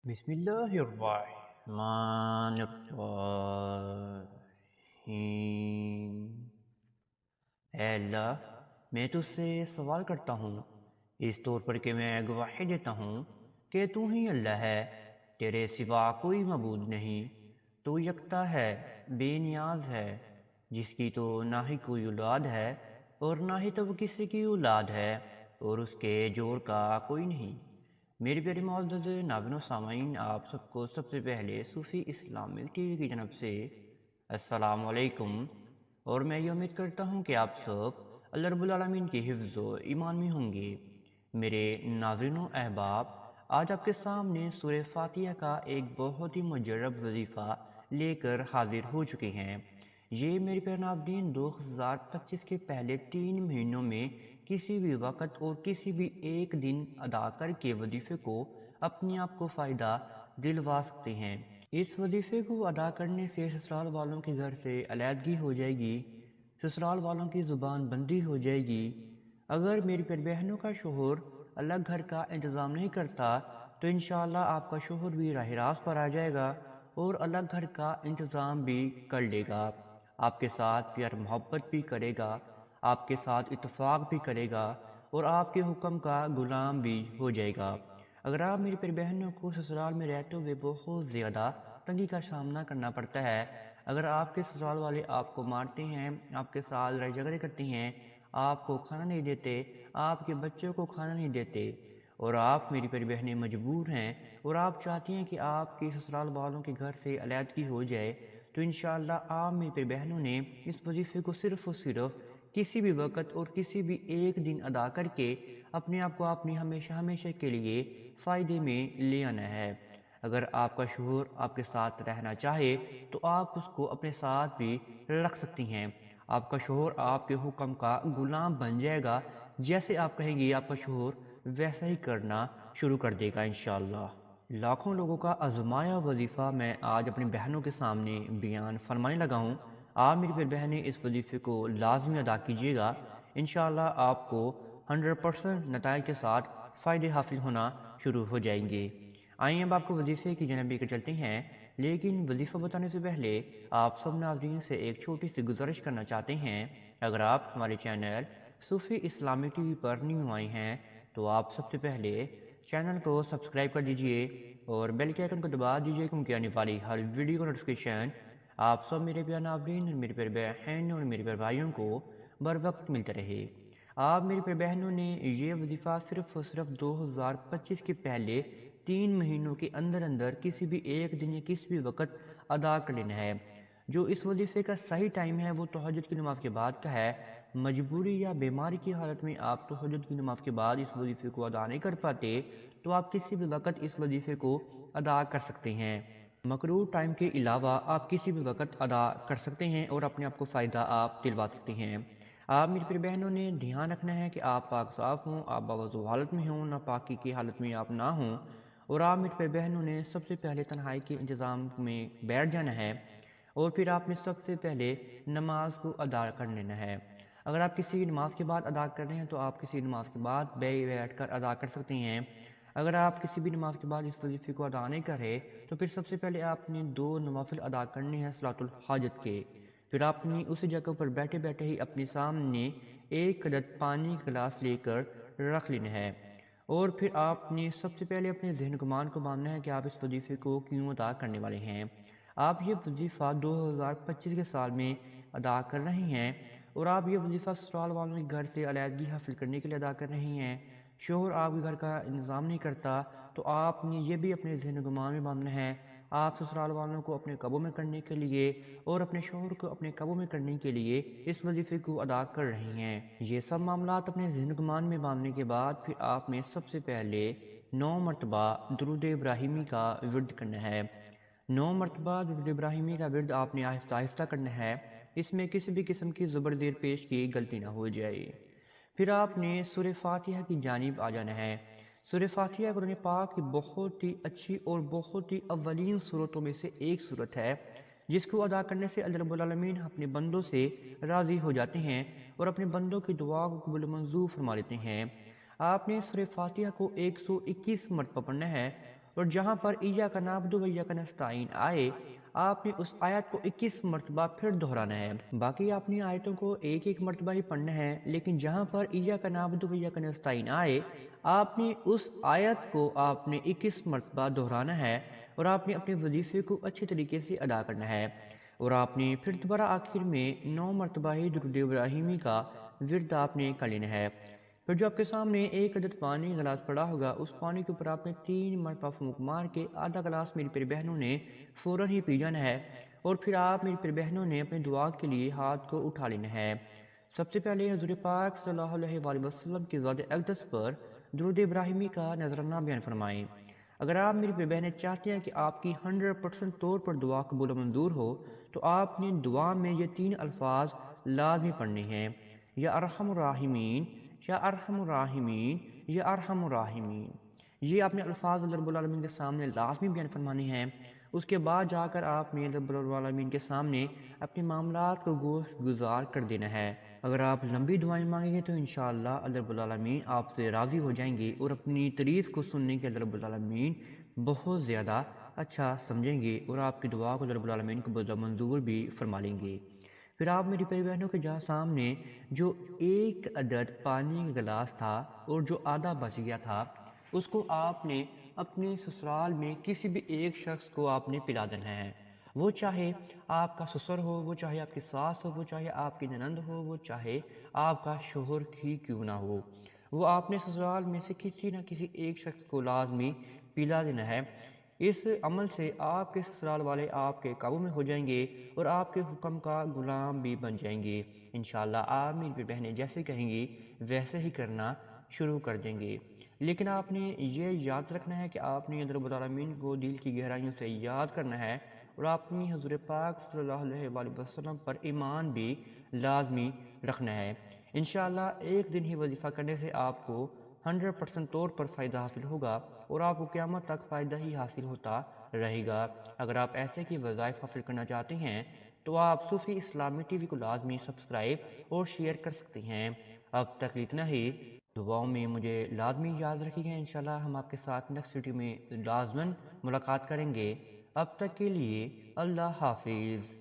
بسم اللہ الرحمن الرحیم۔ اے اللہ، میں تجھ سے سوال کرتا ہوں اس طور پر کہ میں گواہی دیتا ہوں کہ تو ہی اللہ ہے، تیرے سوا کوئی معبود نہیں، تو یکتا ہے، بے نیاز ہے، جس کی تو نہ ہی کوئی اولاد ہے اور نہ ہی تو وہ کسی کی اولاد ہے اور اس کے جوڑ کا کوئی نہیں۔ میری پیاری معزز ناظرین و سامعین، آپ سب کو سب سے پہلے صوفی اسلامک ٹی وی کی جانب سے السلام علیکم، اور میں یہ امید کرتا ہوں کہ آپ سب اللہ رب العالمین کی حفظ و ایمان میں ہوں گے۔ میرے ناظرین و احباب، آج آپ کے سامنے سورہ فاتحہ کا ایک بہت ہی مجرب وظیفہ لے کر حاضر ہو چکے ہیں۔ یہ میرے پیارے ناظرین 2025 کے پہلے 3 مہینوں میں کسی بھی وقت اور کسی بھی ایک دن ادا کر کے وظیفے کو اپنے آپ کو فائدہ دلوا سکتے ہیں۔ اس وظیفے کو ادا کرنے سے سسرال والوں کے گھر سے علیحدگی ہو جائے گی، سسرال والوں کی زبان بندی ہو جائے گی۔ اگر میری پیاری بہنوں کا شوہر الگ گھر کا انتظام نہیں کرتا تو انشاءاللہ آپ کا شوہر بھی راہ راست پر آ جائے گا اور الگ گھر کا انتظام بھی کر لے گا، آپ کے ساتھ پیار محبت بھی کرے گا، آپ کے ساتھ اتفاق بھی کرے گا اور آپ کے حکم کا غلام بھی ہو جائے گا۔ اگر آپ میری پیاری بہنوں کو سسرال میں رہتے ہوئے بہت زیادہ تنگی کا سامنا کرنا پڑتا ہے، اگر آپ کے سسرال والے آپ کو مارتے ہیں، آپ کے ساتھ لڑائی جھگڑے کرتے ہیں، آپ کو کھانا نہیں دیتے، آپ کے بچوں کو کھانا نہیں دیتے، اور آپ میری پیاری بہنیں مجبور ہیں اور آپ چاہتی ہیں کہ آپ کی سسرال والوں کے گھر سے علیحدگی ہو جائے، تو انشاءاللہ آپ میری پیاری بہنوں نے اس وظیفے کو صرف اور صرف کسی بھی وقت اور کسی بھی ایک دن ادا کر کے اپنے آپ کو اپنی ہمیشہ ہمیشہ کے لیے فائدے میں لے آنا ہے۔ اگر آپ کا شوہر آپ کے ساتھ رہنا چاہے تو آپ اس کو اپنے ساتھ بھی رکھ سکتی ہیں۔ آپ کا شوہر آپ کے حکم کا غلام بن جائے گا، جیسے آپ کہیں گی آپ کا شوہر ویسا ہی کرنا شروع کر دے گا انشاءاللہ۔ لاکھوں لوگوں کا آزمایا وظیفہ میں آج اپنی بہنوں کے سامنے بیان فرمانے لگا ہوں۔ آپ میری پھر بہنیں اس وظیفے کو لازمی ادا کیجیے گا، انشاءاللہ آپ کو 100% نتائج کے ساتھ فائدے حاصل ہونا شروع ہو جائیں گے۔ آئیں اب آپ کو وظیفے کی جانب لے کر چلتے ہیں، لیکن وظیفہ بتانے سے پہلے آپ سب ناظرین سے ایک چھوٹی سی گزارش کرنا چاہتے ہیں۔ اگر آپ ہمارے چینل صوفی اسلامک ٹی وی پر نیو آئے ہیں تو آپ سب سے پہلے چینل کو سبسکرائب کر دیجئے اور بیل کے آئیکن کو دبا دیجئے، کیونکہ آنے والی ہر ویڈیو کا نوٹیفیکیشن آپ سب میرے پیارے ناظرین اور میرے پیارے بہن اور میرے پیارے بھائیوں کو بر وقت ملتا رہے۔ آپ میری پیارے بہنوں نے یہ وظیفہ صرف اور صرف 2025 کے پہلے 3 مہینوں کے اندر اندر کسی بھی ایک دن یا کسی بھی وقت ادا کر لینا ہے۔ جو اس وظیفے کا صحیح ٹائم ہے وہ تہجد کی نماز کے بعد کا ہے۔ مجبوری یا بیماری کی حالت میں آپ تہجد کی نماز کے بعد اس وظیفے کو ادا نہیں کر پاتے تو آپ کسی بھی وقت اس وظیفے کو ادا کر سکتے ہیں۔ مقرور ٹائم کے علاوہ آپ کسی بھی وقت ادا کر سکتے ہیں اور اپنے آپ کو فائدہ آپ دلوا سکتے ہیں۔ آپ میری پیاری بہنوں نے دھیان رکھنا ہے کہ آپ پاک صاف ہوں، آپ باوضو حالت میں ہوں، ناپاکی کی حالت میں آپ نہ ہوں، اور آپ میری پیاری بہنوں نے سب سے پہلے تنہائی کے انتظام میں بیٹھ جانا ہے اور پھر آپ نے سب سے پہلے نماز کو ادا کر لینا ہے۔ اگر آپ کسی نماز کے بعد ادا کر رہے ہیں تو آپ کسی نماز کے بعد بیٹھ کر ادا کر سکتے ہیں۔ اگر آپ کسی بھی نماز کے بعد اس وظیفے کو ادا نہیں کر رہے تو پھر سب سے پہلے آپ نے 2 نوافل ادا کرنے ہیں صلاۃ الحاجت کے۔ پھر آپ نے اسی جگہ پر بیٹھے بیٹھے ہی اپنے سامنے ایک عدد پانی کا گلاس لے کر رکھ لینا ہے، اور پھر آپ نے سب سے پہلے اپنے ذہن گمان کو باندھنا ہے کہ آپ اس وظیفے کو کیوں ادا کرنے والے ہیں۔ آپ یہ وظیفہ 2025 کے سال میں ادا کر رہے ہیں اور آپ یہ وظیفہ سسرال والوں کے گھر سے علیحدگی حاصل کرنے کے لیے ادا کر رہے ہیں۔ شوہر آپ کے گھر کا انتظام نہیں کرتا تو آپ نے یہ بھی اپنے ذہن گمان میں باندھنا ہے، آپ سسرال والوں کو اپنے قابو میں کرنے کے لیے اور اپنے شوہر کو اپنے قابو میں کرنے کے لیے اس وظیفے کو ادا کر رہے ہیں۔ یہ سب معاملات اپنے ذہن گمان میں باندھنے کے بعد پھر آپ نے سب سے پہلے 9 مرتبہ درود ابراہیمی کا ورد کرنا ہے۔ 9 مرتبہ درود ابراہیمی کا ورد آپ نے آہستہ آہستہ کرنا ہے، اس میں کسی بھی قسم کی زبر زیر پیش کی غلطی نہ ہو جائے۔ پھر آپ نے سورہ فاتحہ کی جانب آ جانا ہے۔ سورہ فاتحہ قرآن پاک کی بہت ہی اچھی اور بہت ہی اولین سورتوں میں سے ایک سورت ہے، جس کو ادا کرنے سے اللہ رب العالمین اپنے بندوں سے راضی ہو جاتے ہیں اور اپنے بندوں کی دعا کو قبول منظور فرما لیتے ہیں۔ آپ نے سورہ فاتحہ کو 121 مرتبہ پڑھنا ہے اور جہاں پر ایاک نعبد و ایاک نستعین آئے آپ نے اس آیت کو 21 مرتبہ پھر دہرانا ہے۔ باقی آپ نے آیتوں کو ایک ایک مرتبہ ہی پڑھنا ہے، لیکن جہاں پر ایاک نعبد و ایاک نستعین آئے آپ نے اس آیت کو آپ نے 21 مرتبہ دہرانا ہے، اور آپ نے اپنے وظیفے کو اچھے طریقے سے ادا کرنا ہے، اور آپ نے پھر دوبارہ آخر میں 9 مرتبہ ہی درود ابراہیمی کا ورد آپ نے کر لینا ہے۔ پھر جو آپ کے سامنے ایک عدد پانی گلاس پڑا ہوگا، اس پانی کے اوپر آپ نے 3 مرتبہ پھونک مار کے آدھا گلاس میری پیارے بہنوں نے فوراً ہی پی جانا ہے، اور پھر آپ میری پیارے بہنوں نے اپنے دعا کے لیے ہاتھ کو اٹھا لینا ہے۔ سب سے پہلے حضور پاک صلی اللہ علیہ وآلہ وسلم کی ذات اقدس پر درود ابراہیمی کا نذرانہ بیان فرمائیں۔ اگر آپ میری پیارے بہنیں چاہتے ہیں کہ آپ کی 100% طور پر دعا قبول و منظور ہو، تو آپ نے دعا میں یہ 3 الفاظ لازمی پڑھنے ہیں: یا ارحم الراحمین، یا ارحم الراحمین، یا ارحم الراحمین۔ یہ آپ نے الفاظ اللہ رب العالمین کے سامنے لازمی بیان فرمانے ہیں۔ اس کے بعد جا کر آپ نے اللہ رب العالمین کے سامنے اپنے معاملات کو گوش گزار کر دینا ہے۔ اگر آپ لمبی دعائیں مانگیں گے تو انشاءاللہ اللہ رب العالمین آپ سے راضی ہو جائیں گے، اور اپنی تعریف کو سننے کے اللہ رب العالمین بہت زیادہ اچھا سمجھیں گے، اور آپ کی دعا کو اللہ رب العالمین کو منظور بھی فرما لیں گے۔ پھر آپ میری پیاری بہنوں کے جہاں سامنے جو ایک عدد پانی کا گلاس تھا اور جو آدھا بچ گیا تھا، اس کو آپ نے اپنے سسرال میں کسی بھی ایک شخص کو آپ نے پلا دینا ہے۔ وہ چاہے آپ کا سسر ہو، وہ چاہے آپ کی ساس ہو، وہ چاہے آپ کی ننند ہو، وہ چاہے آپ کا شوہر ہی کیوں نہ ہو، وہ آپ نے سسرال میں سے کسی نہ کسی ایک شخص کو لازمی پلا دینا ہے۔ اس عمل سے آپ کے سسرال والے آپ کے قابو میں ہو جائیں گے، اور آپ کے حکم کا غلام بھی بن جائیں گے۔ انشاءاللہ آپ میری بہنیں جیسے کہیں گی ویسے ہی کرنا شروع کر دیں گے۔ لیکن آپ نے یہ یاد رکھنا ہے کہ آپ نے اللہ رب العالمین کو دل کی گہرائیوں سے یاد کرنا ہے، اور اپنی حضور پاک صلی اللہ علیہ وآلہ وسلم پر ایمان بھی لازمی رکھنا ہے۔ انشاءاللہ ایک دن ہی وظیفہ کرنے سے آپ کو 100% طور پر فائدہ حاصل ہوگا، اور آپ کو قیامت تک فائدہ ہی حاصل ہوتا رہے گا۔ اگر آپ ایسے کی وظائف حاصل کرنا چاہتے ہیں تو آپ صوفی اسلامی ٹی وی کو لازمی سبسکرائب اور شیئر کر سکتے ہیں۔ اب تک اتنا ہی، دعاؤں میں مجھے لازمی یاد رکھیے گا۔ انشاءاللہ ہم آپ کے ساتھ نیکسٹ ویڈیو میں لازماً ملاقات کریں گے۔ اب تک کے لیے اللہ حافظ۔